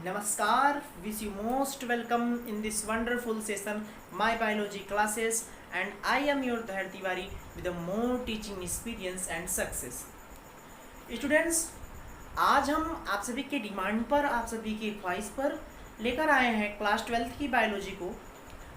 Namaskar, wish you most welcome in this wonderful session, my biology classes, and I am your Dhar Tiwari with a more teaching experience and success. Students, आज हम आप सभी के demand पर, आप सभी की ख्वाहिश पर लेकर आए हैं क्लास 12th की बायोलॉजी को।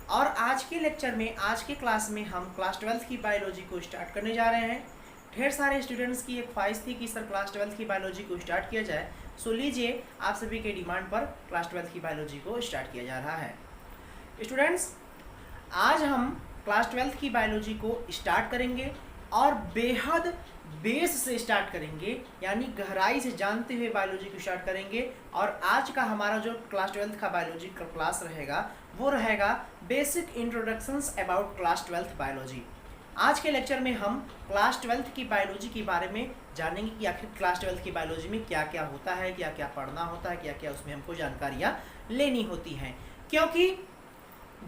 और आज के लेक्चर में, आज के क्लास में हम क्लास 12th की बायोलॉजी को स्टार्ट करने जा रहे हैं। ढेर सारे स्टूडेंट्स की एक ख्वाहिश थी कि सर क्लास 12th की बायोलॉजी को स्टार्ट किया जाए। सो लीजिए, आप सभी के डिमांड पर क्लास 12th की बायोलॉजी को स्टार्ट किया जा रहा है। स्टूडेंट्स, आज हम क्लास 12th की बायोलॉजी को स्टार्ट करेंगे और बेहद बेस से स्टार्ट करेंगे, यानी गहराई से जानते हुए बायोलॉजी को स्टार्ट करेंगे। और आज का हमारा जो क्लास 12th का बायोलॉजी का क्लास रहेगा वो रहेगा basic introductions about class 12th biology. आज के लेक्चर में हम क्लास 12th की बायोलॉजी के बारे में जानेंगे कि आखिर क्लास 12th की बायोलॉजी में क्या क्या होता है, क्या क्या पढ़ना होता है, क्या क्या उसमें हमको जानकारियाँ लेनी होती हैं। क्योंकि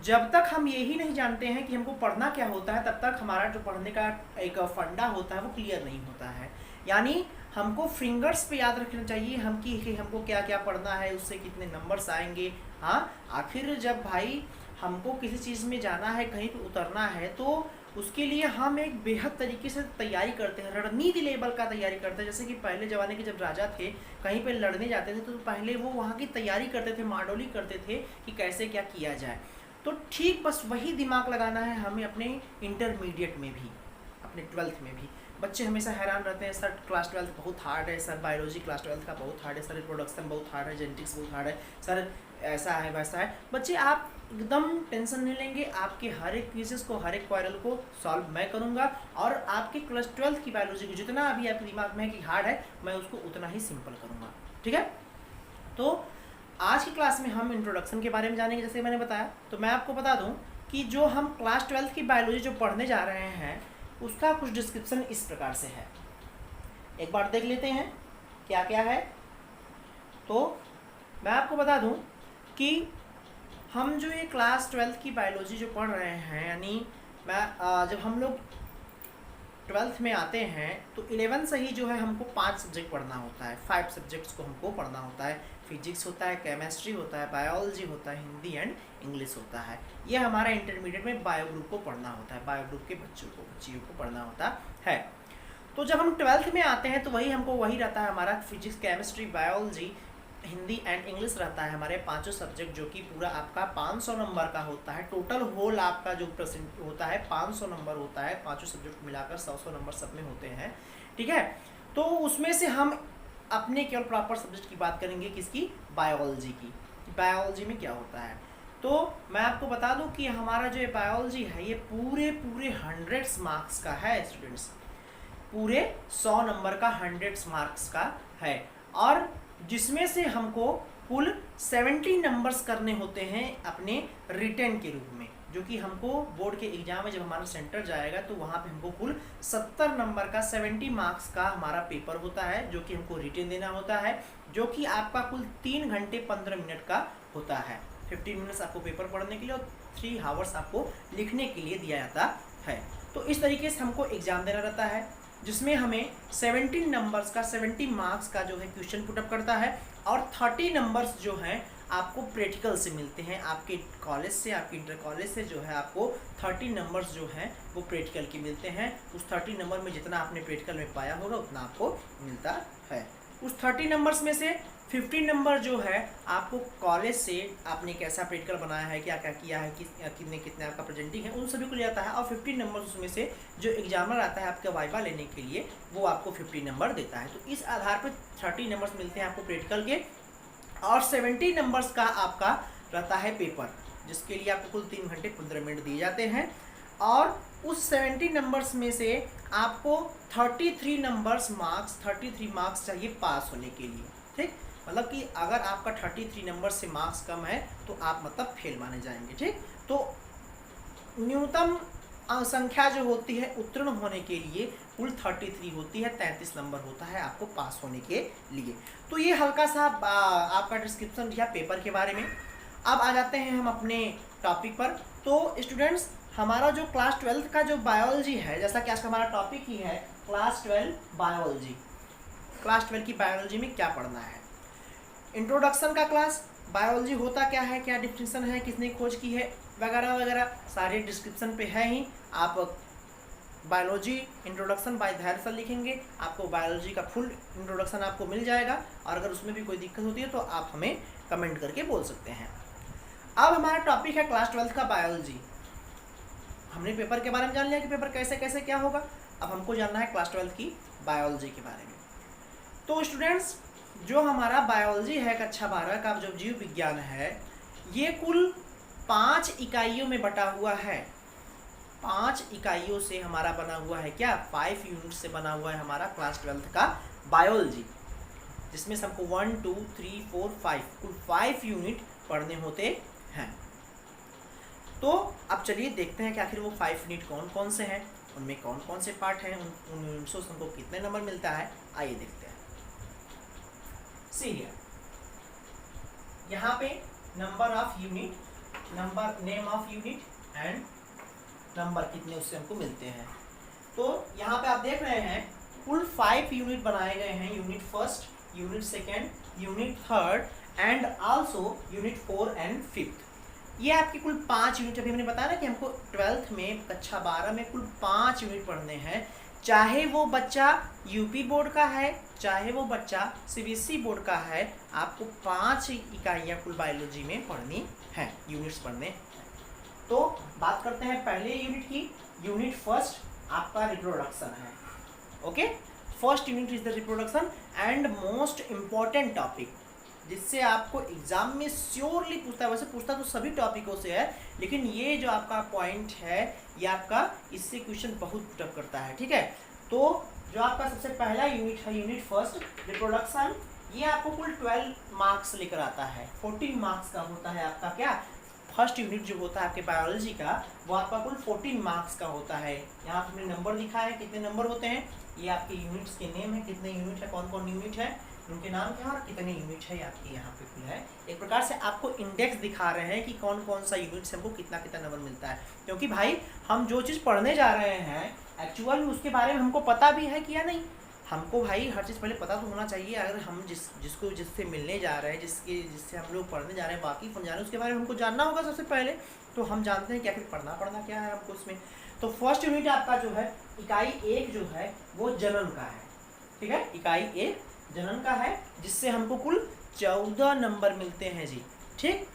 जब तक हम यही नहीं जानते हैं कि हमको पढ़ना क्या होता है, तब तक हमारा जो पढ़ने का एक फंडा होता है वो क्लियर नहीं होता है। यानी हमको फिंगर्स पे याद रखना चाहिए हम कि हमको क्या क्या पढ़ना है, उससे कितने नंबर्स आएंगे। हाँ, आखिर जब भाई हमको किसी चीज़ में जाना है, कहीं पे उतरना है, तो उसके लिए हम एक बेहद तरीके से तैयारी करते हैं, रणनीति लेवल का तैयारी करते हैं। जैसे कि पहले ज़माने के जब राजा थे, कहीं पे लड़ने जाते थे, तो पहले वो वहाँ की तैयारी करते थे, माडोली करते थे कि कैसे क्या किया जाए। तो ठीक बस वही दिमाग लगाना है हमें अपने इंटरमीडिएट में भी, अपने 12th में भी। बच्चे हमेशा हैरान रहते हैं, सर क्लास 12th बहुत हार्ड है, सर बायोलॉजी क्लास 12th का बहुत हार्ड है, सर रिप्रोडक्शन बहुत हार्ड है, जेनेटिक्स बहुत हार्ड है, सर ऐसा है वैसा है। बच्चे आप एकदम टेंशन नहीं लेंगे, आपके हर एक क्विज़ेस को, हर एक क्वेरल को सॉल्व मैं करूंगा। और आपके क्लास 12th की बायोलॉजी को जितना अभी आपके दिमाग में है कि हार्ड है, मैं उसको उतना ही सिंपल करूंगा। ठीक है, तो आज की क्लास में हम इंट्रोडक्शन के बारे में जानेंगे। जैसे मैंने बताया, तो मैं आपको बता दूं कि जो हम क्लास 12th की बायोलॉजी जो पढ़ने जा रहे हैं उसका कुछ डिस्क्रिप्शन इस प्रकार से है। एक बार देख लेते हैं क्या क्या है। तो मैं आपको बता दूं कि हम जो ये क्लास 12th की बायोलॉजी जो पढ़ रहे हैं, यानी जब हम लोग 12th में आते हैं तो 11 से ही जो है हमको 5 सब्जेक्ट पढ़ना होता है। 5 सब्जेक्ट्स को हमको पढ़ना होता है। फिजिक्स होता है, केमिस्ट्री होता है, बायोलॉजी होता है, हिंदी एंड इंग्लिश होता है। ये हमारा इंटरमीडिएट में बायो ग्रुप को पढ़ना होता है, बायो ग्रुप के बच्चियों को पढ़ना होता है। तो जब हम 12th में आते हैं तो वही रहता है हमारा physics, chemistry, biology, Hindi and English रहता है, हमारे पांचों सब्जेक्ट, जो कि पूरा आपका 500 नंबर का होता है। टोटल होल आपका जो परसेंट होता है 500 नंबर होता है। पांचों सब्जेक्ट मिलाकर 100 नंबर सब में होते हैं। ठीक है, तो उसमें से हम अपने केवल प्रॉपर सब्जेक्ट की बात करेंगे, किसकी? बायोलॉजी की। बायोलॉजी में क्या होता है, तो मैं आपको बता दूं कि हमारा जो बायोलॉजी है ये पूरे 100 मार्क्स का है स्टूडेंट्स। पूरे 100 नंबर का 100 मार्क्स का है, और जिसमें से हमको कुल 70 नंबर्स करने होते हैं अपने रिटन के रूप में, जो कि हमको बोर्ड के एग्जाम में जब हमारा सेंटर जाएगा तो वहाँ पे हमको कुल 70 नंबर का 70 मार्क्स का हमारा पेपर होता है, जो कि हमको रिटन देना होता है, जो कि आपका कुल 3 घंटे 15 मिनट का होता है। 15 मिनट्स आपको पेपर पढ़ने के लिए और 3 आवर्स आपको लिखने के लिए दिया जाता है। तो इस तरीके से हमको एग्जाम देना रहता है, जिसमें हमें 17 नंबर्स का 70 मार्क्स का जो है क्वेश्चन पुटअप करता है, और 30 नंबर्स जो हैं आपको प्रैक्टिकल से मिलते हैं। आपके कॉलेज से, आपके इंटर कॉलेज से जो है आपको 30 नंबर्स जो हैं वो प्रैक्टिकल के मिलते हैं। उस 30 नंबर में जितना आपने प्रैक्टिकल में पाया होगा उतना आपको मिलता है। उस 30 नंबर्स में से 50 नंबर जो है आपको कॉलेज से आपने कैसा प्रैक्टिकल बनाया है, क्या क्या किया है, कितने आपका प्रेजेंटिंग है, उन सभी को लिया जाता है। और 50 नंबर उसमें से जो एग्जामर आता है आपका वाइवा लेने के लिए, वो आपको 50 नंबर देता है। तो इस आधार पर 30 नंबर्स मिलते हैं आपको प्रैक्टिकल के, और 70 नंबर्स का आपका रहता है पेपर, जिसके लिए आपको कुल 3 घंटे 15 मिनट दिए जाते हैं। और उस 70 नंबर्स में से आपको 33 मार्क्स चाहिए पास होने के लिए। ठीक, मतलब कि अगर आपका 33 नंबर से मार्क्स कम है तो आप मतलब फेल माने जाएंगे। ठीक, तो न्यूनतम संख्या जो होती है उत्तीर्ण होने के लिए कुल 33 होती है, 33 नंबर होता है आपको पास होने के लिए। तो ये हल्का सा आपका डिस्क्रिप्शन दिया पेपर के बारे में। अब आ जाते हैं हम अपने टॉपिक पर। तो स्टूडेंट्स, हमारा जो क्लास 12th का जो बायोलॉजी है, जैसा कि आज का हमारा टॉपिक ही है क्लास 12 बायोलॉजी। क्लास 12 की बायोलॉजी में क्या पढ़ना है? इंट्रोडक्शन का क्लास, बायोलॉजी होता क्या है, क्या डिफिनेशन है, किसने खोज की है, वगैरह वगैरह सारे डिस्क्रिप्शन पे है ही। आप बायोलॉजी इंट्रोडक्शन बाय धैर्य सर लिखेंगे, आपको बायोलॉजी का फुल इंट्रोडक्शन आपको मिल जाएगा। और अगर उसमें भी कोई दिक्कत होती है तो आप हमें कमेंट करके बोल सकते हैं। अब हमारा टॉपिक है क्लास 12 का बायोलॉजी। हमने पेपर के बारे में जान लिया कि पेपर कैसे कैसे क्या होगा। अब हमको जानना है क्लास 12 की बायोलॉजी के बारे में। तो स्टूडेंट्स, जो हमारा बायोलॉजी है कक्षा 12 का जो जीव विज्ञान है, ये कुल 5 इकाइयों में बटा हुआ है। 5 इकाइयों से हमारा बना हुआ है क्या, 5 यूनिट से बना हुआ है हमारा क्लास 12 का बायोलॉजी, जिसमें से हमको 1 2 3 4 5 कुल 5 यूनिट पढ़ने होते हैं। तो अब चलिए देखते हैं कि आखिर वो 5 यूनिट कौन कौन से हैं, उनमें कौन कौन से पार्ट हैं, उन यूनिट्स से हमको कितने नंबर मिलता है। आइए देखते हैं। सी हियर, यहाँ पे number of unit, number name of unit and number कितने उससे हमको मिलते हैं। तो यहाँ पे आप देख रहे हैं कुल 5 यूनिट बनाए गए हैं। Unit first, unit second, unit third and also unit 4 and 5। ये आपके कुल 5 यूनिट, अभी मैंने बताया ना कि हमको 12th में कक्षा 12 में कुल 5 यूनिट पढ़ने हैं। चाहे वो बच्चा यूपी बोर्ड का है, चाहे वो बच्चा सीबीएसई बोर्ड का है, आपको 5 इकाइयाँ कुल बायोलॉजी में पढ़नी है, यूनिट्स पढ़ने हैं। तो बात करते हैं पहले यूनिट की। यूनिट फर्स्ट आपका रिप्रोडक्शन है। Okay, first unit is the reproduction and most important topic, जिससे आपको एग्जाम में श्योरली पूछता है। वैसे पूछता तो सभी टॉपिकों से है, लेकिन ये जो आपका पॉइंट है ये आपका इससे क्वेश्चन बहुत पुटअप करता है। ठीक है, तो जो आपका सबसे पहला यूनिट है, यूनिट फर्स्ट रिप्रोडक्शन, ये आपको कुल 12 मार्क्स लेकर आता है। 14 मार्क्स का होता है आपका क्या, फर्स्ट यूनिट जो होता है आपके बायोलॉजी का, वो आपका कुल 14 मार्क्स का होता है। यहाँ पे हमने नंबर लिखा है, कितने नंबर होते हैं, ये आपके यूनिट्स के नेम है, कितने यूनिट है, कौन कौन यूनिट है, उनके नाम क्या और कितने यूनिट है आपके यहाँ पे खुला है। एक प्रकार से आपको इंडेक्स दिखा रहे हैं कि कौन कौन सा यूनिट से हमको कितना कितना नंबर मिलता है। क्योंकि भाई हम जो चीज़ पढ़ने जा रहे हैं एक्चुअल में उसके बारे में हमको पता भी है कि या नहीं। हमको भाई हर चीज़ पहले पता तो होना चाहिए। अगर हम जिससे मिलने जा रहे हैं, जिससे हम लोग पढ़ने जा रहे हैं, वाकिफ हम जा रहे हैं, उसके बारे में हमको जानना होगा सबसे पहले। तो हम जानते हैं कि आखिर पढ़ना क्या है हमको उसमें। तो फर्स्ट यूनिट आपका जो है इकाई 1 जो है वो जनन का है। ठीक है, इकाई 1 जनन का है, जिससे हमको कुल 14 नंबर मिलते हैं जी। ठीक,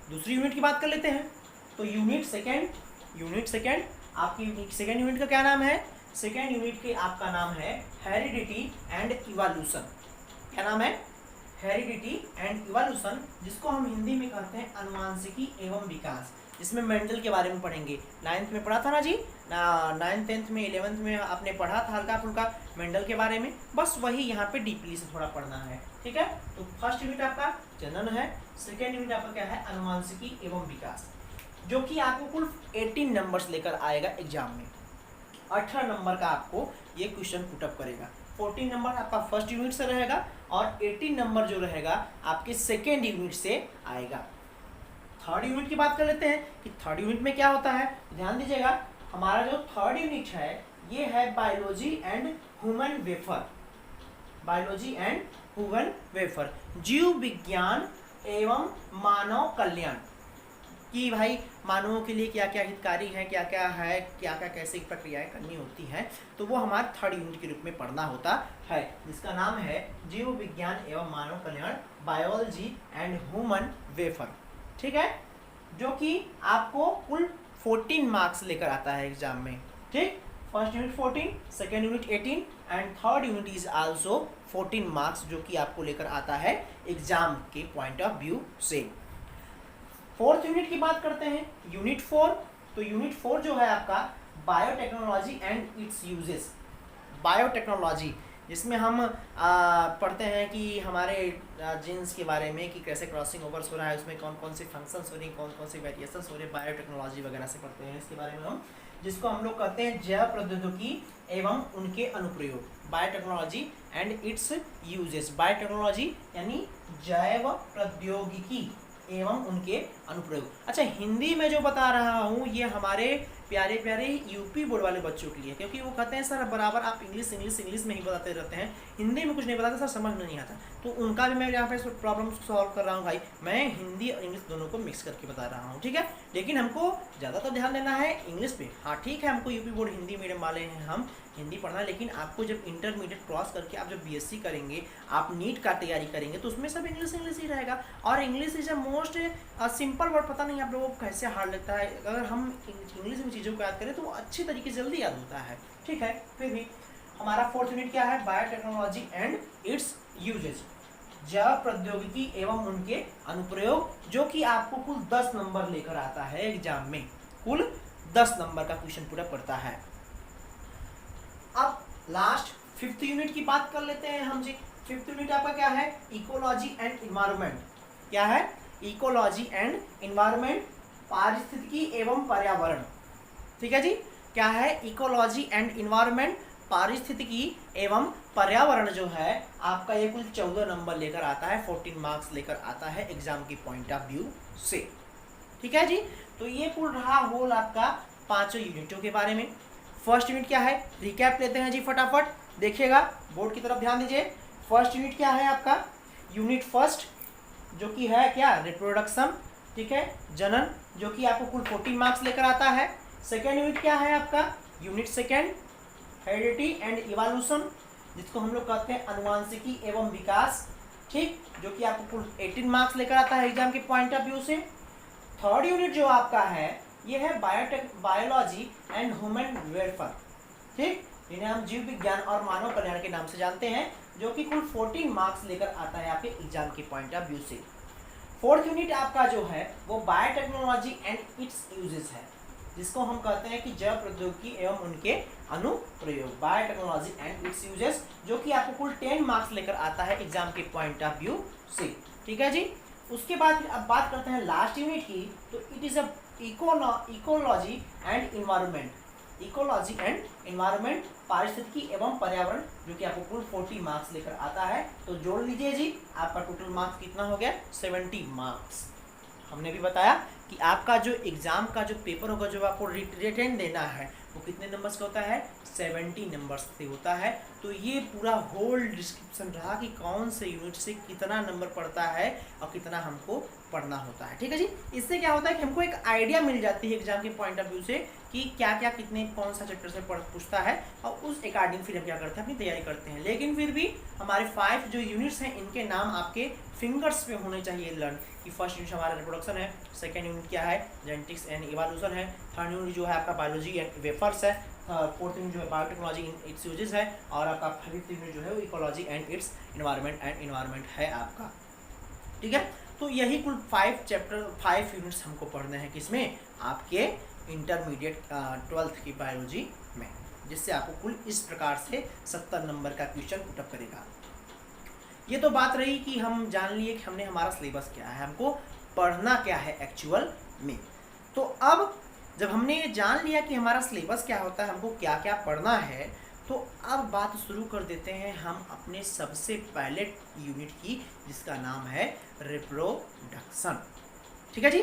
दूसरी यूनिट की बात कर लेते हैं। तो यूनिट सेकेंड आपकी सेकेंड यूनिट का क्या नाम है, सेकेंड यूनिट के आपका नाम है हेरिडिटी एंड इवोल्यूशन। क्या नाम है, हेरिडिटी एंड इवोल्यूशन, जिसको हम हिंदी में कहते हैं अनुवांशिकी एवं विकास, जिसमें मेंडल के बारे में पढ़ेंगे। 9th में पढ़ा था ना जी, 9th 10th में 11th में आपने पढ़ा था हल्का फुल्का मेंडल के बारे में, बस वही यहाँ पे डीपली से थोड़ा पढ़ना है। ठीक है, तो फर्स्ट यूनिट आपका जनन है, सेकेंड यूनिट आपका क्या है, अनुवांशिकी एवं विकास, जो कि आपको कुल 18 नंबर्स लेकर आएगा एग्जाम में। 18 नंबर का आपको ये क्वेश्चन पुटअप करेगा। 14 नंबर आपका फर्स्ट यूनिट से रहेगा और 18 नंबर जो रहेगा आपके सेकेंड यूनिट से आएगा। थर्ड यूनिट की बात कर लेते हैं कि थर्ड यूनिट में क्या होता है। ध्यान दीजिएगा, हमारा जो थर्ड यूनिट है ये है biology and human wafer. Biology and human wafer, जीव विज्ञान एवं मानव कल्याण, कि भाई मानवों के लिए क्या क्या हितकारी है, क्या क्या है, क्या क्या कैसे प्रक्रियाएं करनी होती हैं। तो वो हमारा थर्ड यूनिट के रूप में पढ़ना होता है, जिसका नाम है जीव विज्ञान एवं मानव कल्याण, बायोलॉजी एंड ह्यूमन वेफर। ठीक है, जो कि आपको कुल 14 मार्क्स लेकर आता है एग्जाम में। ठीक, first unit 14, second unit 18 and third unit is also 14 marks, जो कि आपको लेकर आता है एग्जाम के पॉइंट ऑफ व्यू से। फोर्थ यूनिट की बात करते हैं, यूनिट 4। तो यूनिट 4 जो है आपका biotechnology and it's uses. Biotechnology, जिसमें हम पढ़ते हैं कि हमारे जीन्स के बारे में, कि कैसे क्रॉसिंग ओवर्स हो रहा है, उसमें कौन कौन से फंक्शंस हो रही हैं, कौन कौन से वेरिएशंस हो रहे हैं, बायोटेक्नोलॉजी वगैरह से पढ़ते हैं इसके बारे में हम, जिसको हम लोग कहते हैं जैव प्रौद्योगिकी एवं उनके अनुप्रयोग। Biotechnology and it's uses, biotechnology यानी जैव प्रौद्योगिकी एवं उनके अनुप्रयोग। अच्छा, हिंदी में जो बता रहा हूँ ये हमारे प्यारे प्यारे यूपी बोर्ड वाले बच्चों के लिए, क्योंकि वो कहते हैं सर बराबर आप इंग्लिश इंग्लिश इंग्लिश में ही बताते रहते हैं, हिंदी में कुछ नहीं बताते सर, समझ में नहीं आता। तो उनका भी मैं यहाँ पे प्रॉब्लम सॉल्व कर रहा हूँ भाई, मैं हिंदी और इंग्लिश दोनों को मिक्स करके बता रहा हूँ, ठीक है। लेकिन हमको ज़्यादातर ध्यान देना है इंग्लिश पे। हाँ ठीक है, हमको यूपी बोर्ड हिंदी मीडियम वाले हैं, हम हिंदी पढ़ना है, लेकिन आपको जब इंटरमीडिएट क्रॉस करके आप जब बीएससी करेंगे, आप नीट का तैयारी करेंगे, तो उसमें सब इंग्लिश इंग्लिश ही रहेगा। और English is a most simple word, पता नहीं आप लोगों को कैसे हार्ड लगता है। अगर हम इंग्लिश में चीज़ों को याद करें तो वो अच्छी तरीके से जल्दी याद होता है, ठीक है। फिर भी हमारा 4th यूनिट क्या है, बायोटेक्नोलॉजी एंड इट्स यूजेज, जैव प्रौद्योगिकी एवं उनके अनुप्रयोग, जो कि आपको कुल 10 नंबर लेकर आता है एग्जाम में, कुल 10 नंबर का क्वेश्चन पूरा पड़ता है। अब लास्ट 5th यूनिट की बात कर लेते हैं हम जी। 5th यूनिट आपका क्या है, इकोलॉजी एंड इन्वायरमेंट। क्या है, इकोलॉजी एंड इन्वायरमेंट, पारिस्थितिकी एवं पर्यावरण, ठीक है जी। क्या है, इकोलॉजी एंड इन्वायरमेंट, पारिस्थितिकी एवं पर्यावरण जो है आपका ये कुल 14 नंबर लेकर आता है, 14 मार्क्स लेकर आता है एग्जाम की पॉइंट ऑफ व्यू से, ठीक है जी। तो ये कुल रहा होल आपका 5 यूनिटों के बारे में। फर्स्ट यूनिट क्या है, रिकैप लेते हैं जी फटाफट, देखिएगा बोर्ड की तरफ ध्यान दीजिए। फर्स्ट यूनिट क्या है आपका, यूनिट फर्स्ट, जो कि है क्या, रिप्रोडक्शन, ठीक है, जनन, जो कि आपको कुल 14 मार्क्स लेकर आता है। सेकेंड यूनिट क्या है आपका, unit second, heredity and evolution, जिसको हम लोग कहते हैं अनुवांशिकी एवं विकास, ठीक, जो कि आपको कुल 18 मार्क्स लेकर आता है एग्जाम के पॉइंट ऑफ व्यू से। थर्ड यूनिट जो आपका है ये है बायोलॉजी एंड ह्यूमन वेलफेयर, ठीक, जिन्हें हम जीव विज्ञान और मानव कल्याण के नाम से जानते हैं, जो कि कुल 14 मार्क्स लेकर आता है आपके एग्जाम के पॉइंट ऑफ व्यू से। फोर्थ यूनिट आपका जो है वो बायोटेक्नोलॉजी एंड इट्स यूजेस है, जिसको हम कहते हैं कि जैव प्रौद्योगिकी एवं उनके अनुप्रयोग, बायोटेक्नोलॉजी एंड इट्स यूजेस, जो कि आपको कुल 10 मार्क्स लेकर आता है एग्जाम के पॉइंट ऑफ व्यू से, ठीक है जी। उसके बाद अब बात करते हैं लास्ट यूनिट की, तो it is a ecology and environment, ecology and environment, पारिस्थितिकी एवं पर्यावरण, जो कि आपको कुल 40 मार्क्स लेकर आता है। तो जोड़ लीजिए जी, आपका टोटल मार्क्स कितना हो गया, 70 मार्क्स। हमने भी बताया कि आपका जो एग्जाम का जो पेपर होगा, जो आपको रिटन देना है, वो कितने नंबर्स का होता है, 70 नंबर्स से होता है। तो ये पूरा होल डिस्क्रिप्शन रहा कि कौन से यूनिट से कितना नंबर पड़ता है और कितना हमको पढ़ना होता है, ठीक है जी। इससे क्या होता है कि हमको एक आइडिया मिल जाती है एग्जाम के पॉइंट ऑफ व्यू से कि क्या क्या कितने कौन सा चैप्टर से पूछता है, और उस अकॉर्डिंग फिर हम क्या करते हैं, अपनी तैयारी करते हैं। लेकिन फिर भी हमारे 5 जो यूनिट्स हैं, इनके नाम आपके फिंगर्स पे होने चाहिए लर्न, कि फर्स्ट यूनिट हमारा रिप्रोडक्शन है, सेकेंड यूनिट क्या है, जेनेटिक्स एंड इवोल्यूशन है, थर्ड यूनिट जो है आपका बायोलॉजी एंड वेफर्स है, फोर्थ यूनिट जो है बायोटेक्नोलॉजी इन इट्स यूजेस है, और आपका फिफ्थ यूनिट जो है वो इकोलॉजी एंड इट्स इन्वायरमेंट है आपका, ठीक है। तो यही कुल 5 यूनिट्स हमको पढ़ने हैं, किसमें, आपके इंटरमीडिएट 12th की बायोलॉजी में, जिससे आपको कुल इस प्रकार से 70 नंबर का क्वेश्चन पुटअप करेगा। ये तो बात रही कि हम जान लिए कि हमने हमारा सिलेबस क्या है, हमको पढ़ना क्या है एक्चुअल में। तो अब जब हमने ये जान लिया कि हमारा सिलेबस क्या होता है, हमको क्या क्या पढ़ना है, तो अब बात शुरू कर देते हैं हम अपने सबसे पहले यूनिट की, जिसका नाम है रिप्रोडक्शन, ठीक है जी।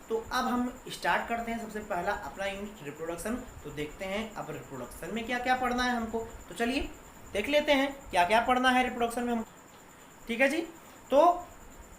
तो अब हम स्टार्ट करते हैं सबसे पहला अपना यूनिट रिप्रोडक्शन। तो देखते हैं अब रिप्रोडक्शन में क्या क्या पढ़ना है हमको, तो चलिए देख लेते हैं क्या क्या पढ़ना है रिप्रोडक्शन में हम, ठीक है जी। तो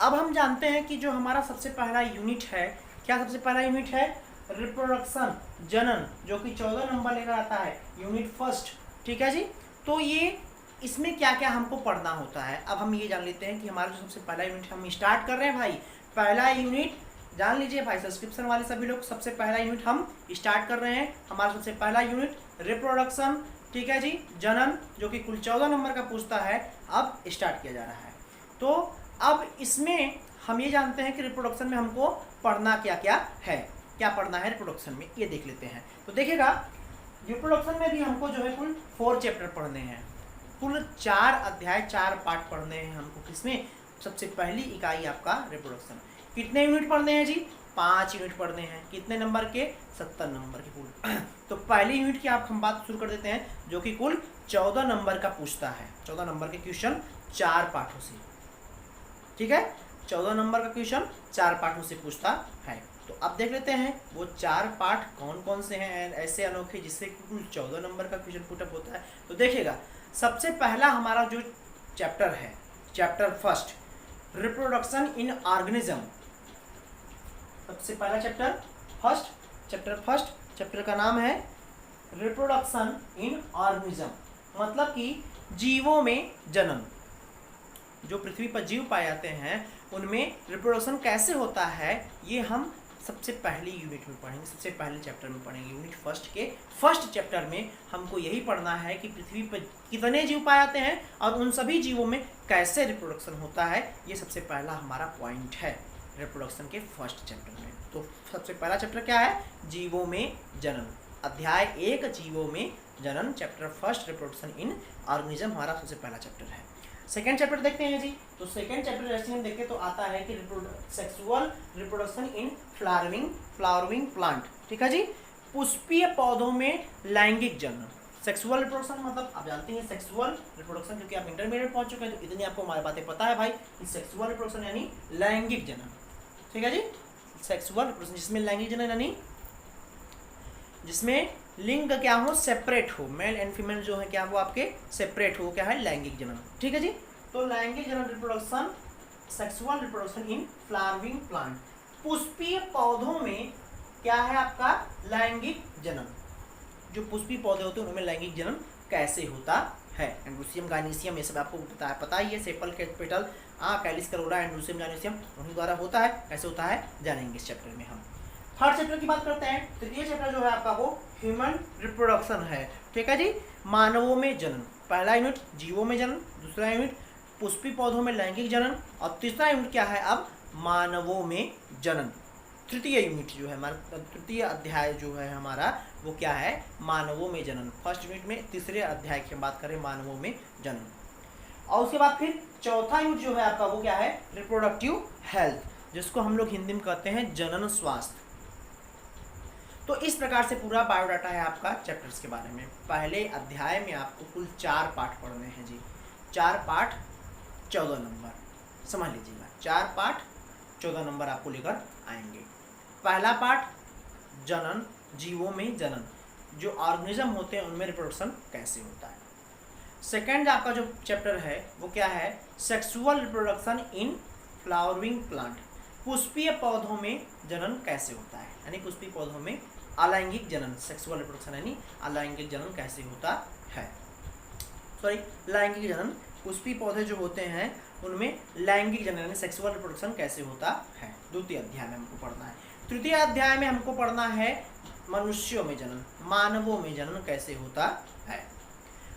अब हम जानते हैं कि जो हमारा सबसे पहला यूनिट है, क्या सबसे पहला यूनिट है, रिप्रोडक्शन, जनन, जो कि 14 नंबर लेकर आता है, यूनिट फर्स्ट, ठीक है जी। तो ये इसमें क्या क्या हमको पढ़ना होता है, अब हम ये जान लेते हैं कि हमारा जो सबसे पहला यूनिट हम स्टार्ट कर रहे हैं भाई, पहला यूनिट जान लीजिए भाई, सब्सक्रिप्शन वाले सभी लोग, सबसे पहला यूनिट हम स्टार्ट कर रहे हैं। हमारा सबसे पहला यूनिट रिप्रोडक्शन, ठीक है जी, जनन, जो कि कुल 14 नंबर का पूछता है, अब स्टार्ट किया जा रहा है। तो अब इसमें हम ये जानते हैं कि रिप्रोडक्शन में हमको पढ़ना क्या क्या है, क्या पढ़ना है रिप्रोडक्शन में, ये देख लेते हैं। तो देखिएगा रिप्रोडक्शन में भी हमको जो है कुल 4 चैप्टर पढ़ने हैं, कुल 4 अध्याय 4 पार्ट पढ़ने हैं हमको, किसमें, सबसे पहली इकाई आपका रिप्रोडक्शन। कितने यूनिट पढ़ने हैं जी, 5 यूनिट पढ़ने हैं, कितने नंबर के, 70 नंबर के कुल। तो पहली यूनिट की आप हम बात शुरू कर देते हैं, जो कि कुल 14 नंबर का पूछता है, 14 नंबर के क्वेश्चन 4 पार्टों से, ठीक है, 14 नंबर का क्वेश्चन 4 पार्टों से पूछता है। तो अब देख लेते हैं वो 4 पार्ट कौन कौन से हैं ऐसे अनोखे जिससे कुल 14 नंबर का क्वेश्चन पुटअप होता है। तो देखिएगा, सबसे पहला हमारा जो चैप्टर है, chapter first, reproduction in organism. सबसे पहला चैप्टर फर्स्ट चैप्टर का नाम है रिप्रोडक्शन इन ऑर्गेनिज्म, मतलब कि जीवों में जन्म। जो पृथ्वी पर जीव पाए जाते हैं उनमें रिप्रोडक्शन कैसे होता है, ये हम सबसे पहली यूनिट में पढ़ेंगे, सबसे पहले चैप्टर में पढ़ेंगे। यूनिट फर्स्ट के फर्स्ट चैप्टर में हमको यही पढ़ना है कि पृथ्वी पर कितने जीव पाए जाते हैं और उन सभी जीवों में कैसे रिप्रोडक्शन होता है। ये सबसे पहला हमारा पॉइंट है रिप्रोडक्शन के फर्स्ट चैप्टर में। तो सबसे पहला चैप्टर क्या है, जीवों में जन्म। अध्याय 1 जीवों में जन्म, chapter first reproduction in organism हमारा सबसे पहला चैप्टर है। सेकेंड चैप्टर देखते हैं जी। तो सेकेंड चैप्टर जैसे हम देखते तो आता है कि sexual reproduction in flowering plant. ठीक है जी, पुष्पीय पौधों में लैंगिक जन्म। सेक्सुअल रिप्रोडक्शन मतलब आप जानते हैं सेक्सुअल रिप्रोडक्शन, क्योंकि आप इंटरमीडिएट पहुंच चुके हैं तो इतनी आपको हमारी बातें पता है भाई कि सेक्सुअल रिप्रोडक्शन यानी लैंगिक जन्म। ठीक है जी, सेक्सुअल रिप्रोडक्शन जिसमें लैंगिक जन्म यानी जिसमें लिंग क्या हो, सेपरेट हो, मेल एंड फीमेल जो है क्या वो आपके सेपरेट हो, क्या है, लैंगिक जन्म। ठीक है जी, तो लैंगिक जन्म reproduction, sexual reproduction in flowering plant. पुष्पीय पौधों में क्या है आपका लैंगिक जन्म। जो पुष्पीय पौधे होते हैं उनमें लैंगिक जन्म कैसे होता है। एंड्रोसियम गाइनीसियम ये सब आपको पता ही है, सेपल पेटल कैलिस करोड़ा एंड्रोसियम गाइनीसियम उन्हीं द्वारा होता है। कैसे होता है जानेंगे इस चैप्टर में हम। थर्ड चैप्टर की बात करते हैं। तृतीय चैप्टर जो है आपका वो ह्यूमन रिप्रोडक्शन है। ठीक है जी, मानवों में जन्म। पहला यूनिट जीवों में जन्म, दूसरा यूनिट पुष्पीय पौधों में लैंगिक जन्म और तीसरा यूनिट क्या है अब मानवों में जन्म। तृतीय यूनिट जो है हमारा, तृतीय अध्याय जो है हमारा वो क्या है, मानवों में जन्म। फर्स्ट यूनिट में तीसरे अध्याय की हम बात करें मानवों में जन्म। और उसके बाद फिर चौथा यूनिट जो है आपका वो क्या है, रिप्रोडक्टिव हेल्थ, जिसको हम लोग हिंदी में कहते हैं जनन स्वास्थ्य। तो इस प्रकार से पूरा बायोडाटा है आपका चैप्टर्स के बारे में। पहले अध्याय में आपको कुल 4 पाठ पढ़ने हैं जी। 4 पाठ 14 नंबर, समझ लीजिएगा 4 पाठ 14 नंबर आपको लेकर आएंगे। पहला पाठ जनन, जीवों में जनन, जो ऑर्गेनिज्म होते हैं उनमें रिप्रोडक्शन कैसे होता है। सेकेंड आपका जो चैप्टर है वो क्या है, sexual reproduction in flowering plant, पुष्पीय पौधों में जनन कैसे होता है, यानी पुष्पीय पौधों में अलैंगिक जनन, सेक्सुअल रिप्रोडक्शन यानी अलैंगिक जनन कैसे होता है। सॉरी, लैंगिक जनन, पुष्पीय पौधे जो होते हैं उनमें लैंगिक जनन यानी सेक्सुअल रिप्रोडक्शन कैसे होता है, द्वितीय अध्याय में हमको पढ़ना है। तृतीय अध्याय में हमको पढ़ना है मनुष्यों में जनन, मानवों में जनन कैसे होता है।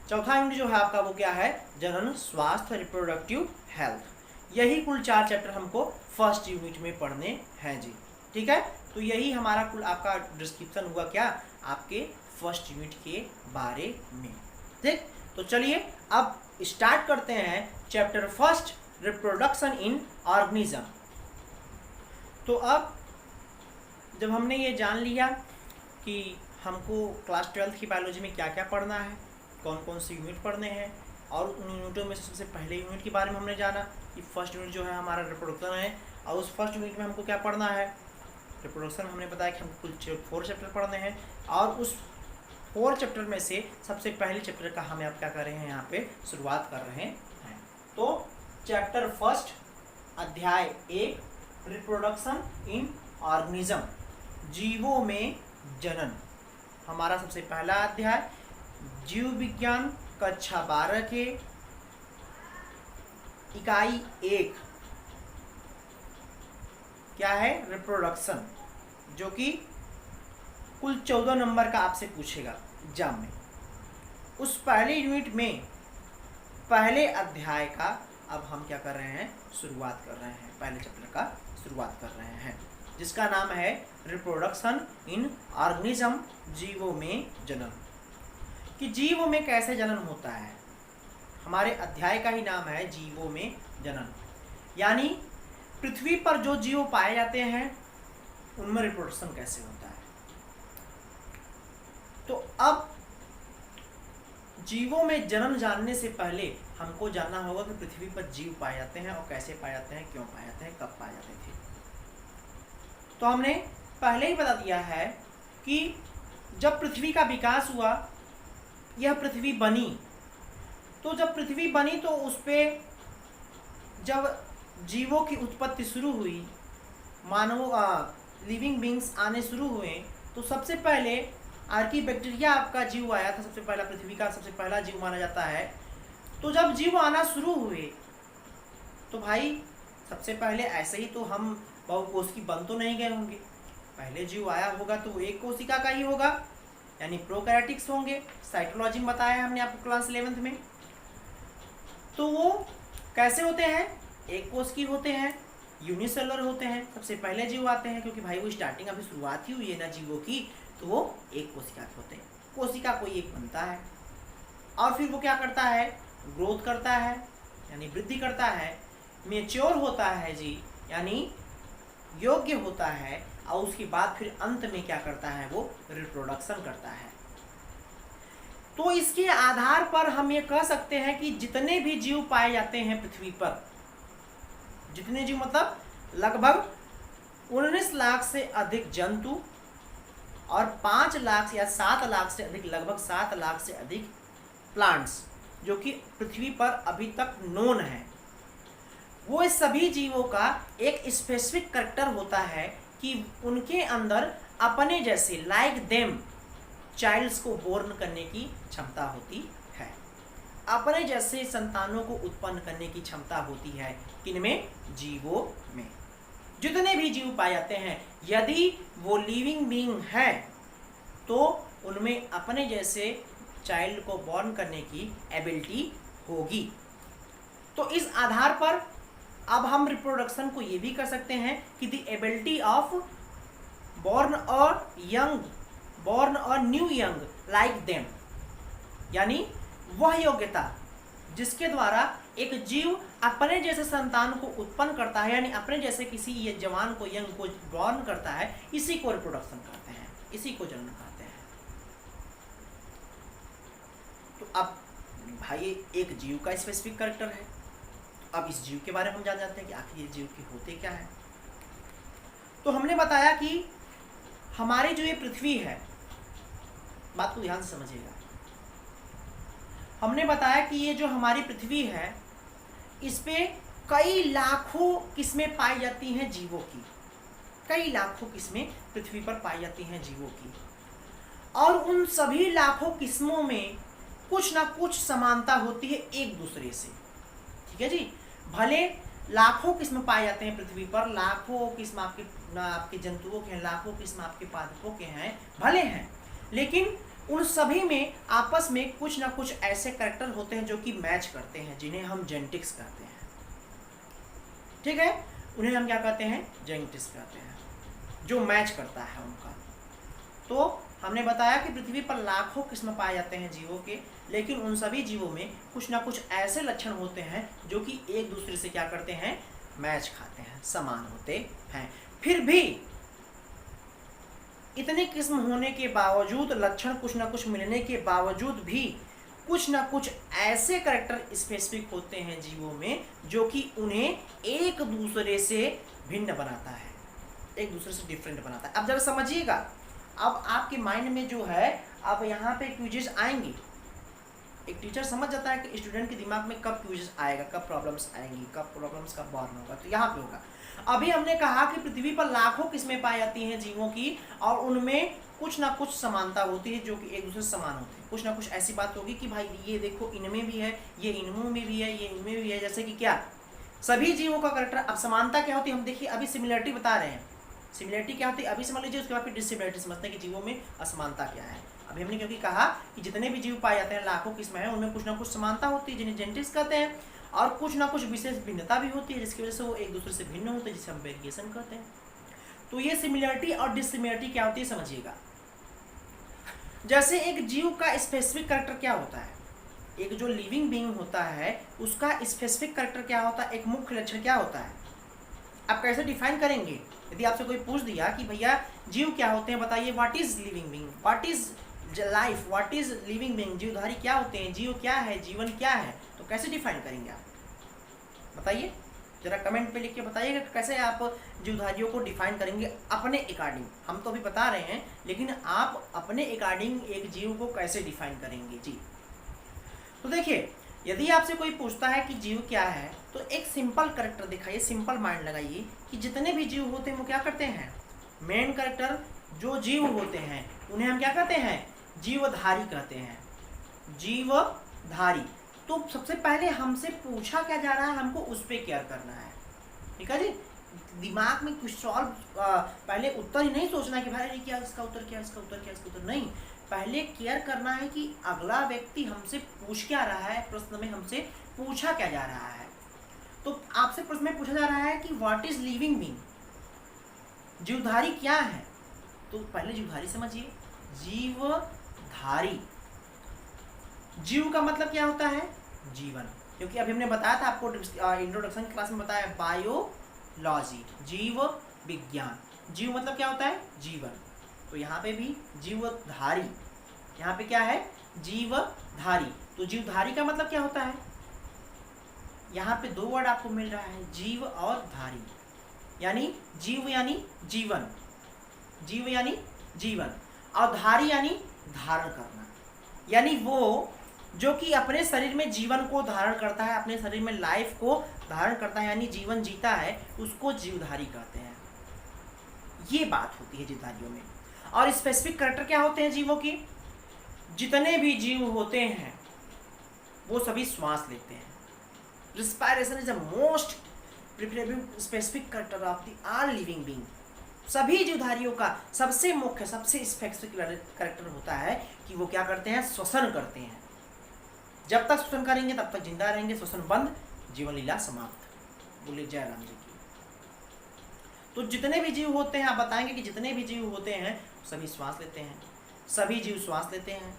चौथा यूनिट जो है आपका वो क्या है, जनन स्वास्थ्य, रिप्रोडक्टिव हेल्थ। यही कुल 4 चैप्टर हमको फर्स्ट यूनिट में पढ़ने हैं जी। ठीक है, तो यही हमारा कुल आपका डिस्क्रिप्शन हुआ क्या आपके फर्स्ट यूनिट के बारे में। ठीक, तो चलिए अब स्टार्ट करते हैं chapter first, reproduction in organism. तो अब जब हमने ये जान लिया कि हमको क्लास 12 की बायोलॉजी में क्या क्या पढ़ना है, कौन कौन से यूनिट पढ़ने हैं, और उन यूनिटों में से सबसे पहले यूनिट के बारे में हमने जाना कि फर्स्ट यूनिट जो है हमारा रिप्रोडक्शन है, और उस फर्स्ट यूनिट में हमको क्या पढ़ना है, रिप्रोडक्शन। हमने बताया कि हमको कुल 4 चैप्टर पढ़ने हैं, और उस 4 चैप्टर में से सबसे पहले चैप्टर का हम आप क्या कर रहे हैं, यहाँ पे शुरुआत कर रहे हैं। तो चैप्टर फर्स्ट अध्याय 1, रिप्रोडक्शन इन ऑर्गेनिज्म, जीवों में जनन, हमारा सबसे पहला अध्याय। जीव विज्ञान कक्षा 12 के इकाई 1 क्या है, रिप्रोडक्शन, जो कि कुल 14 नंबर का आपसे पूछेगा एग्जाम में। उस पहले यूनिट में पहले अध्याय का अब हम क्या कर रहे हैं, शुरुआत कर रहे हैं, पहले चैप्टर का शुरुआत कर रहे हैं, जिसका नाम है रिप्रोडक्शन इन ऑर्गेनिज्म, जीवों में जनन। कि जीवों में कैसे जनन होता है, हमारे अध्याय का ही नाम है जीवों में जनन, यानी पृथ्वी पर जो जीव पाए जाते हैं उनमें रिप्रोडक्शन कैसे होता है। तो अब जीवों में जन्म जानने से पहले हमको जानना होगा कि पृथ्वी पर जीव पाए जाते हैं और कैसे पाए जाते हैं, क्यों पाए जाते हैं, कब पाए जाते थे। तो हमने पहले ही बता दिया है कि जब पृथ्वी का विकास हुआ, यह पृथ्वी बनी, तो जब पृथ्वी बनी तो उस पर जब जीवों की उत्पत्ति शुरू हुई, लिविंग बींग्स आने शुरू हुए, तो सबसे पहले आर्कीबैक्टीरिया आपका जीव आया था, सबसे पहला पृथ्वी का सबसे पहला जीव माना जाता है। तो जब जीव आना शुरू हुए तो भाई सबसे पहले ऐसे ही तो हम बहुकोशिकी बन तो नहीं गए होंगे, पहले जीव आया होगा तो वो एक कोशिका का ही होगा, यानी प्रोकैरियोटिक्स होंगे। साइटोलॉजी में बताया हमने आपको क्लास 11th में। तो वो कैसे होते हैं? एक कोश की होते हैं, यूनिसेलुलर होते हैं, सबसे पहले जीव आते हैं, क्योंकि भाई वो स्टार्टिंग अभी शुरुआत ही हुई है ना जीवों की, तो वो एक कोशिका के होते हैं। कोशिका कोई एक बनता है और फिर वो क्या करता है? ग्रोथ करता है, यानी वृद्धि करता है, मेच्योर होता है जी, यानी योग्य होता है, और उसके बाद फिर अंत में क्या करता है? वो रिप्रोडक्शन करता है। तो इसके आधार पर हम ये कह सकते हैं कि जितने भी जीव पाए जाते हैं पृथ्वी पर, जितने जीव मतलब लगभग 19 लाख से अधिक जंतु और 5 लाख या 7 लाख से अधिक, लगभग 7 लाख से अधिक प्लांट्स जो कि पृथ्वी पर अभी तक नोन है, वो इस सभी जीवों का एक स्पेसिफिक कैरेक्टर होता है कि उनके अंदर अपने जैसे लाइक देम चाइल्ड्स को बोर्न करने की क्षमता होती है, अपने जैसे संतानों को उत्पन्न करने की क्षमता होती है। किनमें? जीवों में। जितने भी जीव पाए जाते हैं, यदि वो लिविंग बीइंग है तो उनमें अपने जैसे चाइल्ड को बॉर्न करने की एबिलिटी होगी। तो इस आधार पर अब हम रिप्रोडक्शन को ये भी कर सकते हैं कि द एबिलिटी ऑफ बॉर्न और न्यू यंग लाइक देम, यानी वह योग्यता जिसके द्वारा एक जीव अपने जैसे संतान को उत्पन्न करता है, यानी अपने जैसे किसी ये जवान को, यंग को बॉर्न करता है, इसी को रिप्रोडक्शन कहते हैं, इसी को जन्म कहते हैं। तो अब भाई एक जीव का स्पेसिफिक कैरेक्टर है। अब इस जीव के बारे में हम जान जाते हैं कि आखिर ये जीव के होते क्या है। तो हमने बताया कि हमारी जो ये पृथ्वी है, बात को ध्यान से समझिएगा, हमने बताया कि ये जो हमारी पृथ्वी है, इस पे कई लाखों किस्में पाई जाती हैं जीवों की, कई लाखों किस्में पृथ्वी पर पाई जाती हैं जीवों की, और उन सभी लाखों किस्मों में कुछ ना कुछ समानता होती है एक दूसरे से। ठीक है जी, भले लाखों किस्म पाए जाते हैं पृथ्वी पर, लाखों किस्म आपके जंतुओं के हैं, लाखों किस्म आपके पादपों के हैं, भले हैं, लेकिन उन सभी में आपस में कुछ ना कुछ ऐसे कैरेक्टर होते हैं जो कि मैच करते हैं, जिन्हें हम जेनेटिक्स कहते हैं। ठीक है, उन्हें हम क्या कहते हैं? जेनेटिक्स कहते हैं, जो मैच करता है उनका। तो हमने बताया कि पृथ्वी पर लाखों किस्म पाए जाते हैं जीवों के, लेकिन उन सभी जीवों में कुछ ना कुछ ऐसे लक्षण होते हैं जो कि एक दूसरे से क्या करते हैं? मैच खाते हैं, समान होते हैं। फिर भी इतनी किस्म होने के बावजूद, लक्षण कुछ ना कुछ मिलने के बावजूद भी कुछ ना कुछ ऐसे कैरेक्टर स्पेसिफिक होते हैं जीवों में जो कि उन्हें एक दूसरे से भिन्न बनाता है, एक दूसरे से डिफरेंट बनाता है। अब जरा समझिएगा, अब आपके माइंड में जो है, अब यहाँ पे क्विजेस आएंगी। एक टीचर समझ जाता है कि स्टूडेंट के दिमाग में कब क्विजेस आएगा, कब प्रॉब्लम्स आएंगी, कब प्रॉब्लम्स का बॉर्न होगा, तो यहाँ पे होगा। अभी हमने कहा कि पृथ्वी पर लाखों किस्में पाई जाती हैं जीवों की, और उनमें कुछ ना कुछ समानता होती है जो कि एक दूसरे से समान होती है। कुछ ना कुछ ऐसी बात होगी कि भाई ये देखो इनमें भी है, ये इनमें भी है, ये इनमें भी है, जैसे कि क्या सभी जीवों का कैरेक्टर। अब समानता क्या होती है हम देखिए, अभी सिमिलरिटी बता रहे हैं। सिमिलरिटी क्या होती है अभी समझ लीजिए, उसके बाद फिर डिसिमिलरिटी समझते हैं कि जीवों में असमानता क्या है। अभी हमने क्योंकि कहा कि जितने भी जीव पाए जाते हैं, लाखों किस्में हैं, उनमें कुछ ना कुछ समानता होती है जिन्हें जेनेटिक्स कहते हैं, और कुछ ना कुछ विशेष भिन्नता भी होती है जिसकी वजह से वो एक दूसरे से भिन्न होते हैं, जिसे हम वेरिएशन कहते हैं। तो ये सिमिलरिटी और डिसिमिलरिटी क्या होती है समझिएगा। जैसे एक जीव का स्पेसिफिक कैरेक्टर क्या होता है, एक जो लिविंग बीइंग होता है उसका स्पेसिफिक कैरेक्टर क्या होता है, एक मुख्य लक्षण क्या होता है, आप कैसे डिफाइन करेंगे? यदि आपसे कोई पूछ दिया कि भैया जीव क्या होते हैं, बताइए, what is living being, what is life, what is living being, जीवधारी क्या होते हैं, जीव क्या है, जीवन क्या है, तो कैसे डिफाइन करेंगे आप, बताइए? जरा कमेंट पे लिख के बताइएगा कैसे आप जीवधारियों को डिफाइन करेंगे अपने अकॉर्डिंग। हम तो अभी बता रहे हैं, लेकिन आप अपने अकॉर्डिंग एक जीव को कैसे डिफाइन करेंगे जी। तो देखिए, यदि आपसे कोई पूछता है कि जीव क्या है, तो एक सिंपल कैरेक्टर दिखाइए, सिंपल माइंड लगाइए कि जितने भी जीव होते हैं वो क्या करते हैं, मेन कैरेक्टर जो जीव होते हैं उन्हें हम क्या कहते हैं, जीवधारी कहते हैं, जीवधारी। तो सबसे पहले हमसे पूछा क्या जा रहा है, हमको उस पर केयर करना है, ठीक है जी। दिमाग में कुछ सॉल्व पहले उत्तर ही नहीं सोचना है कि भाई क्या इसका उत्तर, क्या इसका उत्तर, क्या इसका उत्तर, नहीं। पहले केयर करना है कि अगला व्यक्ति हमसे पूछ क्या रहा है, प्रश्न में हमसे पूछा क्या जा रहा है। तो आपसे प्रश्न में पूछा जा रहा है कि व्हाट इज लिविंग बीइंग, जीवधारी क्या है। तो पहले जीवधारी समझिए, जीवधारी, जीव का मतलब क्या होता है, जीवन। क्योंकि अभी हमने बताया था आपको इंट्रोडक्शन क्लास में बताया, बायोलॉजी, जीव विज्ञान। जीव मतलब क्या होता है, जीवन। तो यहाँ पे भी जीवधारी, यहाँ पे क्या है, जीवधारी। तो जीवधारी का मतलब क्या होता है, यहाँ पे दो वर्ड आपको मिल रहा है, जीव और धारी, यानी जीव यानी जीवन, जीव यानी जीवन, और धारी यानी धारण करना, यानी वो जो कि अपने शरीर में जीवन को धारण करता है, अपने शरीर में लाइफ को धारण करता है, यानी जीवन जीता है, उसको जीवधारी कहते हैं। ये बात होती है जीवधारियों में। और स्पेसिफिक कैरेक्टर क्या होते हैं जीवों की, जितने भी जीव होते हैं वो सभी श्वास लेते हैं। Respiration is the most specific character of the all living being. सभी जीवधारियों का सबसे मुख्य, सबसे स्पेसिफिक कैरेक्टर होता है कि वो क्या करते हैं, श्वसन करते हैं। जब तक श्वसन करेंगे तब तक जिंदा रहेंगे, श्वसन बंद, जीवन लीला समाप्त। बोले जय राम जी की। तो जितने भी जीव होते हैं, आप बताएंगे कि जितने भी जीव होते हैं सभी श्वास लेते हैं, सभी जीव श्वास लेते हैं,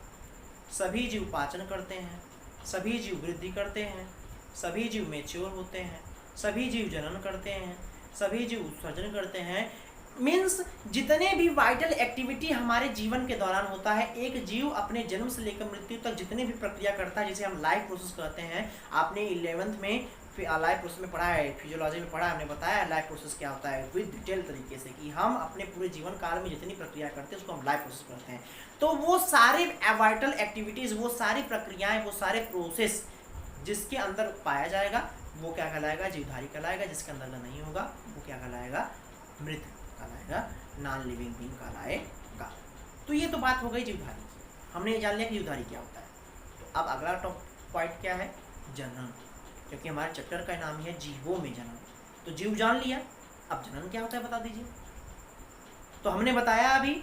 सभी जीव पाचन करते हैं, सभी जीव वृद्धि करते हैं, सभी जीव मैच्योर होते हैं, सभी जीव जनन करते हैं, सभी जीव उत्सर्जन करते हैं। मीन्स जितने भी वाइटल एक्टिविटी हमारे जीवन के दौरान होता है, एक जीव अपने जन्म से लेकर मृत्यु तक जितने भी प्रक्रिया करता है, जिसे हम लाइफ प्रोसेस कहते हैं। आपने 11th में लाइफ प्रोसेस में पढ़ा है, फिजियोलॉजी में पढ़ा है, हमने बताया लाइफ प्रोसेस क्या होता है विद डिटेल तरीके से, कि हम अपने पूरे जीवन काल में जितनी प्रक्रिया करते हैं उसको हम लाइफ प्रोसेस कहते हैं। तो वो सारे वाइटल एक्टिविटीज़, वो सारी प्रक्रियाएँ, वो सारे प्रोसेस जिसके अंदर पाया जाएगा वो क्या कहलाएगा, जीवधारी कहलाएगा। जिसके अंदर नहीं होगा वो क्या कहलाएगा, मृत कहलाएगा, नॉन लिविंग बीइंग कहलाएगा। तो ये तो बात हो गई जीवधारी की, हमने जान लिया कि जीवधारी क्या होता है। तो अब अगला टॉप पॉइंट क्या है, जनन, क्योंकि हमारे चैप्टर का नाम है जीवों में जनन। तो जीव जान लिया, अब जनन क्या होता है बता दीजिए। तो हमने बताया अभी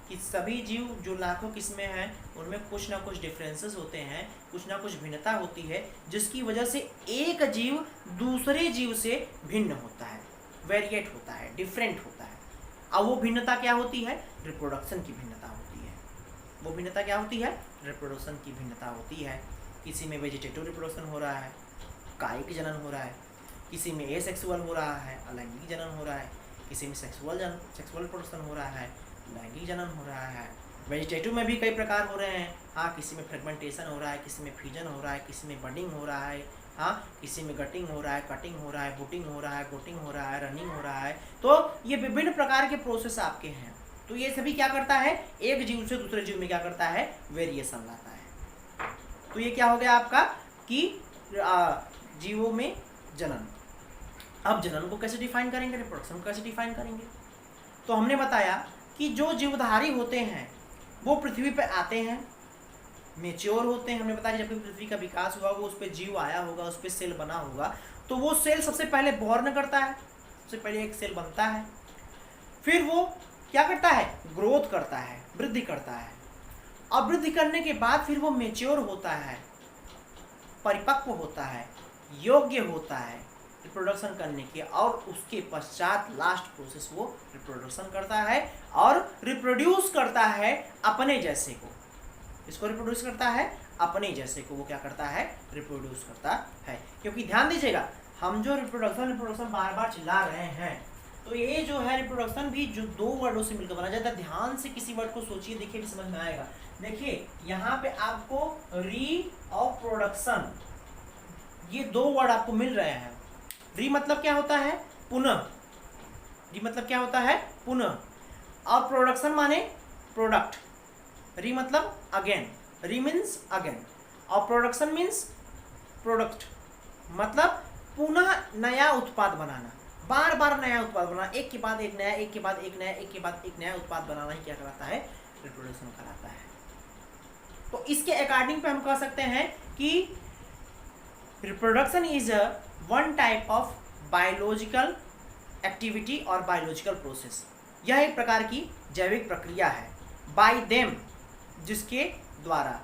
कि सभी जीव जो लाखों किस्में हैं उनमें कुछ ना कुछ डिफरेंसेस होते हैं, कुछ ना कुछ भिन्नता होती है, जिसकी वजह से एक जीव दूसरे जीव से भिन्न होता है, वेरिएट होता है, डिफरेंट होता है। अब वो भिन्नता क्या होती है, रिप्रोडक्शन की भिन्नता होती है। वो भिन्नता क्या होती है, रिप्रोडक्शन की भिन्नता होती है। किसी में वेजिटेटिव रिप्रोडक्शन हो रहा है, कायिक जनन हो रहा है, किसी में एसेक्सुअल हो रहा है, अलैंगिक जनन हो रहा है, किसी में सेक्सुअल रिप्रोडक्शन हो रहा है, लैंगिक जनन हो रहा है। वेजिटेटिव में भी कई प्रकार हो रहे हैं, हाँ, किसी में फ्रेगमेंटेशन हो रहा है, किसी में फ्यूजन हो रहा है, किसी में बडिंग हो रहा है, हाँ, किसी में गटिंग हो रहा है, कटिंग हो रहा है, बुटिंग हो रहा है, गोटिंग हो रहा है, रनिंग हो रहा है। तो ये विभिन्न प्रकार के प्रोसेस आपके हैं। तो ये सभी क्या करता है, एक जीव से दूसरे जीव में क्या करता है, वेरिएशन लाता है। तो ये क्या हो गया आपका कि जीवों में जनन। अब जनन को कैसे डिफाइन करेंगे, रिप्रोडक्शन को कैसे डिफाइन करेंगे। तो हमने बताया कि जो जीवधारी होते हैं वो पृथ्वी पर आते हैं, मेच्योर होते हैं। हमने बताया कि जब पृथ्वी का विकास हुआ होगा, उस पर जीव आया होगा, उस पर सेल बना होगा, तो वो सेल सबसे पहले बॉर्न करता है, सबसे पहले एक सेल बनता है, फिर वो क्या करता है, ग्रोथ करता है, वृद्धि करता है। अब वृद्धि करने के बाद फिर वो मेच्योर होता है, परिपक्व होता है, योग्य होता है रिप्रोडक्शन करने के, और उसके पश्चात लास्ट प्रोसेस वो रिप्रोडक्शन करता है और रिप्रोड्यूस करता है अपने जैसे को। इसको रिप्रोड्यूस करता है अपने जैसे को, वो क्या करता है, रिप्रोड्यूस करता है। क्योंकि ध्यान दीजिएगा, हम जो रिप्रोडक्शन बार बार चिल्ला रहे हैं, तो ये जो है रिप्रोडक्शन भी जो दो वर्डों से मिलकर बना जाता है। ध्यान से किसी वर्ड को सोचिए, देखिए भी समझ में आएगा। देखिए यहाँ पे आपको री और प्रोडक्शन, ये दो वर्ड आपको मिल रहे हैं। री मतलब क्या होता है? पुनः। री मतलब क्या होता है? पुनः। और प्रोडक्शन माने प्रोडक्ट। री मतलब अगेन, री मीन्स अगेन, और प्रोडक्शन मीन्स प्रोडक्ट, मतलब पुनः नया उत्पाद बनाना, बार बार नया उत्पाद बनाना, एक के बाद एक नया, एक के बाद एक नया, एक के बाद एक नया उत्पाद बनाना ही क्या कहलाता है? रिप्रोडक्शन कहलाता है। तो इसके अकॉर्डिंग पे हम कह सकते हैं कि reproduction is a one type of biological activity और बायोलॉजिकल प्रोसेस। यह एक प्रकार की जैविक प्रक्रिया है। बाय देम, जिसके द्वारा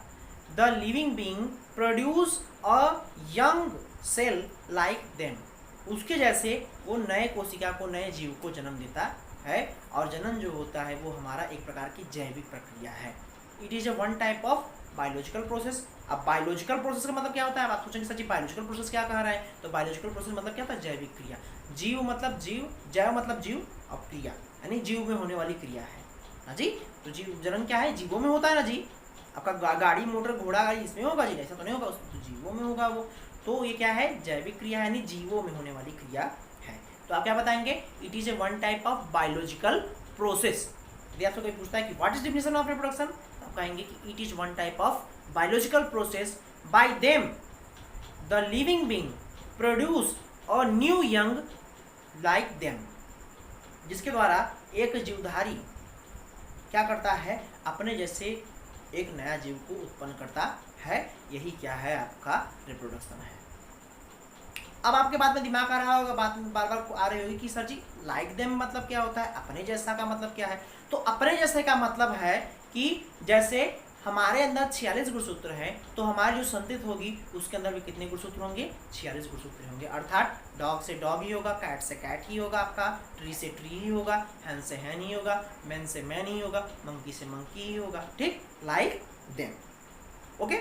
the living being produce a young cell like them, उसके जैसे वो नए कोशिका को, नए जीव को जन्म देता है। और जन्म जो होता है वो हमारा एक प्रकार की जैविक प्रक्रिया है। It is a one type of biological process. अब बायोलॉजिकल प्रोसेस का मतलब क्या होता है? आप सोचेंगे सर जी बायोलॉजिकल प्रोसेस क्या कह रहा है? तो बायोलॉजिकल प्रोसेस मतलब क्या होता है? जैविक क्रिया। जीव मतलब जीव, जैव मतलब जीव, और क्रिया यानी जीव में होने वाली क्रिया है ना जी। तो जीव जन्म क्या है? जीवों में होता है ना जी। आपका गाड़ी, मोटर, घोड़ा, गाड़ी इसमें होगा जी? ऐसा तो नहीं होगा, तो जीवों में होगा वो। तो ये क्या है? जैविक क्रिया यानी जीवों में होने वाली क्रिया है। तो आप क्या बताएंगे? It is a one type of biological process. यदि आपसे कोई पूछता है कि what is definition of reproduction, तो आप कहेंगे कि it is one type of biological process by them the living being produce a new young like them, जिसके द्वारा एक जीवधारी क्या करता है? अपने जैसे एक नया जीव को उत्पन्न करता है। यही क्या है? आपका रिप्रोडक्शन है। अब आपके बात में दिमाग आ रहा होगा, बात में बार बार आ रही होगी कि सर जी लाइक देम मतलब क्या होता है? अपने जैसा का मतलब क्या है? तो अपने जैसे का मतलब है कि जैसे हमारे अंदर 46 गुणसूत्र हैं, तो हमारी जो संतति होगी उसके अंदर भी कितने गुणसूत्र होंगे? 46 गुणसूत्र होंगे। अर्थात डॉग से डॉग ही होगा, कैट से कैट ही होगा, आपका ट्री से ट्री ही होगा, हैन से हैन ही होगा, मैन से मैन ही होगा, मंकी से मंकी ही होगा। ठीक, लाइक देम। ओके,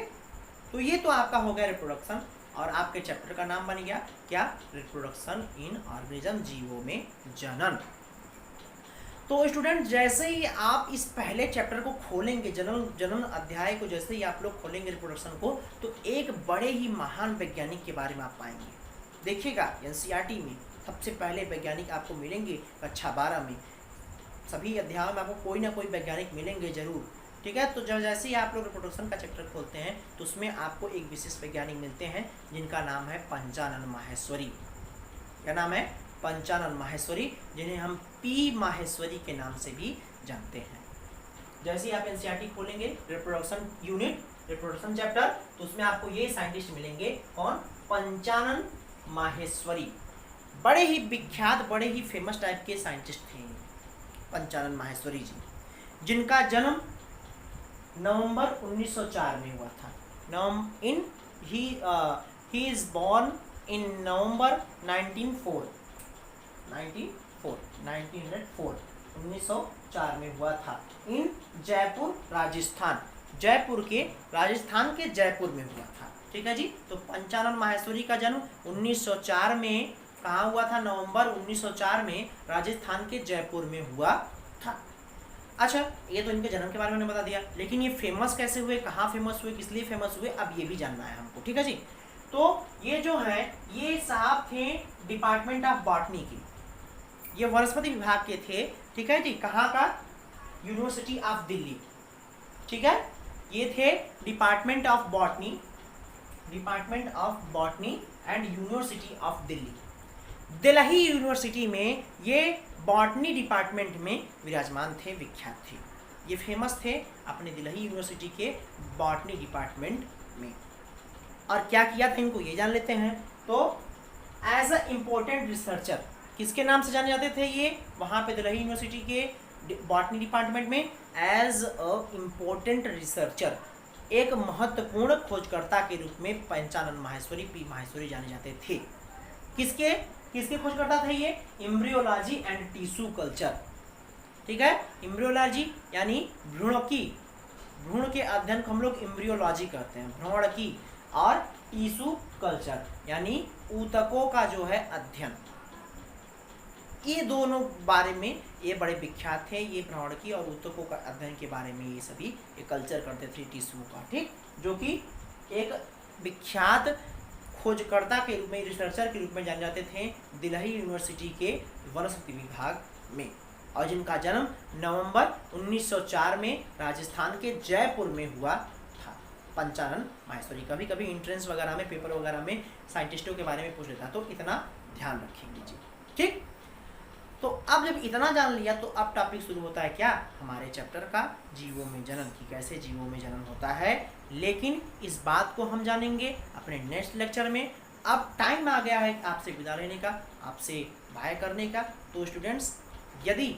तो ये तो आपका हो गया रिप्रोडक्शन, और आपके चैप्टर का नाम बन गया क्या? रिप्रोडक्शन इन ऑर्गेनिज्म, जीवों में जनन। तो स्टूडेंट जैसे ही आप इस पहले चैप्टर को खोलेंगे, जनन अध्याय को जैसे ही आप लोग खोलेंगे रिप्रोडक्शन को, तो एक बड़े ही महान वैज्ञानिक के बारे में आप पाएंगे। देखिएगा एनसीईआरटी में सबसे पहले वैज्ञानिक आपको मिलेंगे कक्षा 12 में। सभी अध्यायों में आपको कोई ना कोई वैज्ञानिक मिलेंगे जरूर। ठीक है, तो जब जैसे ही आप लोग रिप्रोडक्शन का चैप्टर खोलते हैं तो उसमें आपको एक विशेष वैज्ञानिक मिलते हैं जिनका नाम है पंचानन माहेश्वरी। क्या नाम है? पंचानन माहेश्वरी, जिन्हें हम पी माहेश्वरी के नाम से भी जानते हैं। जैसे ही आप एनसीईआरटी खोलेंगे रिप्रोडक्शन यूनिट, रिप्रोडक्शन चैप्टर, तो उसमें आपको ये साइंटिस्ट मिलेंगे। कौन? पंचानन माहेश्वरी। बड़े ही विख्यात, बड़े ही फेमस टाइप के साइंटिस्ट थे पंचानन माहेश्वरी जी, जिनका जन्म नवंबर 1904 में हुआ था। ही इज बॉर्न इन नवंबर 1904 में हुआ था, इन जयपुर राजस्थान। जयपुर के, राजस्थान के जयपुर में हुआ था। ठीक है जी। तो पंचानन माहेश्वरी का जन्म 1904 में कहाँ हुआ था? नवंबर 1904 में राजस्थान के जयपुर में हुआ था। अच्छा, ये तो इनके जन्म के बारे में बता दिया, लेकिन ये फेमस कैसे हुए, कहाँ फेमस हुए, किस लिए फेमस हुए, अब ये भी जानना है हमको। ठीक है जी। तो ये जो है, ये साहब थे डिपार्टमेंट ऑफ बॉटनी के, ये वनस्पति विभाग के थे। ठीक है जी। कहाँ का? University of Delhi. ठीक है, ये थे department of botany and university of Delhi. Delhi university में ये बॉटनी डिपार्टमेंट में विराजमान थे, विख्यात थे। ये फेमस थे अपने दिल्ली यूनिवर्सिटी के बॉटनी डिपार्टमेंट में। और क्या किया था इनको ये जान लेते हैं। तो एज अ इम्पोर्टेंट रिसर्चर किसके नाम से जाने जाते थे ये वहाँ पे दिल्ली यूनिवर्सिटी के बॉटनी डिपार्टमेंट में? एज अ इम्पोर्टेंट रिसर्चर, एक महत्वपूर्ण खोजकर्ता के रूप में पंचानन माहेश्वरी, पी माहेश्वरी जाने जाते थे। किसके खोजकर्ता थे ये? Embryology and tissue culture. ठीक है, एम्ब्रियोलॉजी यानी भ्रूण के अध्ययन को हम लोग एम्ब्रियोलॉजी कहते हैं, भ्रूण की, और टिश्यू कल्चर यानी ऊतकों का जो है अध्ययन। ये दोनों बारे में ये बड़े विख्यात थे। ये भ्रूण की और ऊतकों का अध्ययन के बारे में ये सभी ये कल्चर करते थे टिश्यू का। ठीक, जो कि एक विख्यात खोजकर्ता के रूप में, रिसर्चर के रूप में जाने जाते थे दिल्ली यूनिवर्सिटी के वनस्पति विभाग में, और जिनका जन्म नवंबर 1904 में राजस्थान के जयपुर में हुआ था। पंचानन माहेश्वरी। कभी कभी इंट्रेंस वगैरह में, पेपर वगैरह में साइंटिस्टों के बारे में पूछ लेता, तो इतना ध्यान रखेंगे जी। ठीक, तो अब जब इतना जान लिया तो अब टॉपिक शुरू होता है क्या, हमारे चैप्टर का, जीवों में जन्म, की कैसे जीवों में जन्म होता है। लेकिन इस बात को हम जानेंगे अपने नेक्स्ट लेक्चर में। अब टाइम आ गया है आपसे विदा लेने का, आपसे बाय करने का। तो स्टूडेंट्स, यदि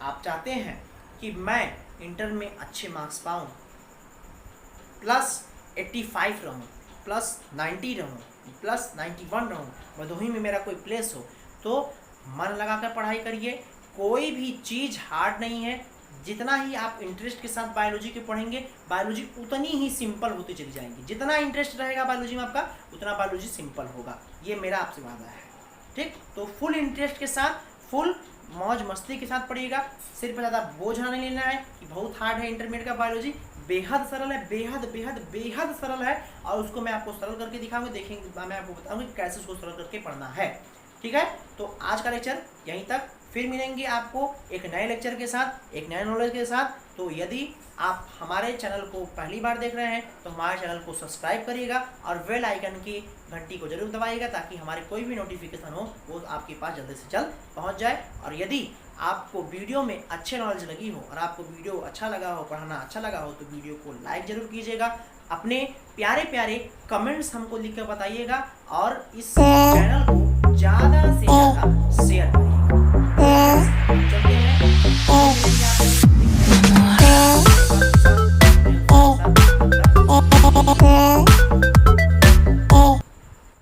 आप चाहते हैं कि मैं इंटर में अच्छे मार्क्स पाऊँ, प्लस 85 रहूँ, प्लस 90 रहूँ, प्लस 91 रहूँ, भदोही में मेरा कोई प्लेस हो, तो मन लगाकर पढ़ाई करिए। कोई भी चीज़ हार्ड नहीं है। जितना ही आप इंटरेस्ट के साथ बायोलॉजी के पढ़ेंगे, बायोलॉजी उतनी ही सिंपल होती चली जाएगी। जितना इंटरेस्ट रहेगा बायोलॉजी में आपका, उतना बायोलॉजी सिंपल होगा। ये मेरा आपसे वादा है। ठीक, तो फुल इंटरेस्ट के साथ, फुल मौज मस्ती के साथ पढ़िएगा। सिर पर ज़्यादा बोझ नहीं लेना है कि बहुत हार्ड है इंटरमीडिएट का बायोलॉजी। बेहद सरल है, बेहद बेहद बेहद सरल है, और उसको मैं आपको सरल करके दिखाऊंगा। देखेंगे, मैं आपको बताऊंगा कैसे उसको सरल करके पढ़ना है। ठीक है, तो आज का लेक्चर यहीं तक। फिर मिलेंगे आपको एक नए लेक्चर के साथ, एक नए नॉलेज के साथ। तो यदि आप हमारे चैनल को पहली बार देख रहे हैं तो हमारे चैनल को सब्सक्राइब करिएगा और बेल आइकन की घंटी को जरूर दबाइएगा, ताकि हमारे कोई भी नोटिफिकेशन हो वो आपके पास जल्दी से जल्द पहुंच जाए। और यदि आपको वीडियो में अच्छे नॉलेज लगी हो और आपको वीडियो अच्छा लगा हो, पढ़ाना अच्छा लगा हो, तो वीडियो को लाइक जरूर कीजिएगा। अपने प्यारे प्यारे कमेंट्स हमको लिख कर बताइएगा, और इस चैनल को ज़्यादा से ज़्यादा शेयर करिएगा। चलते हैं।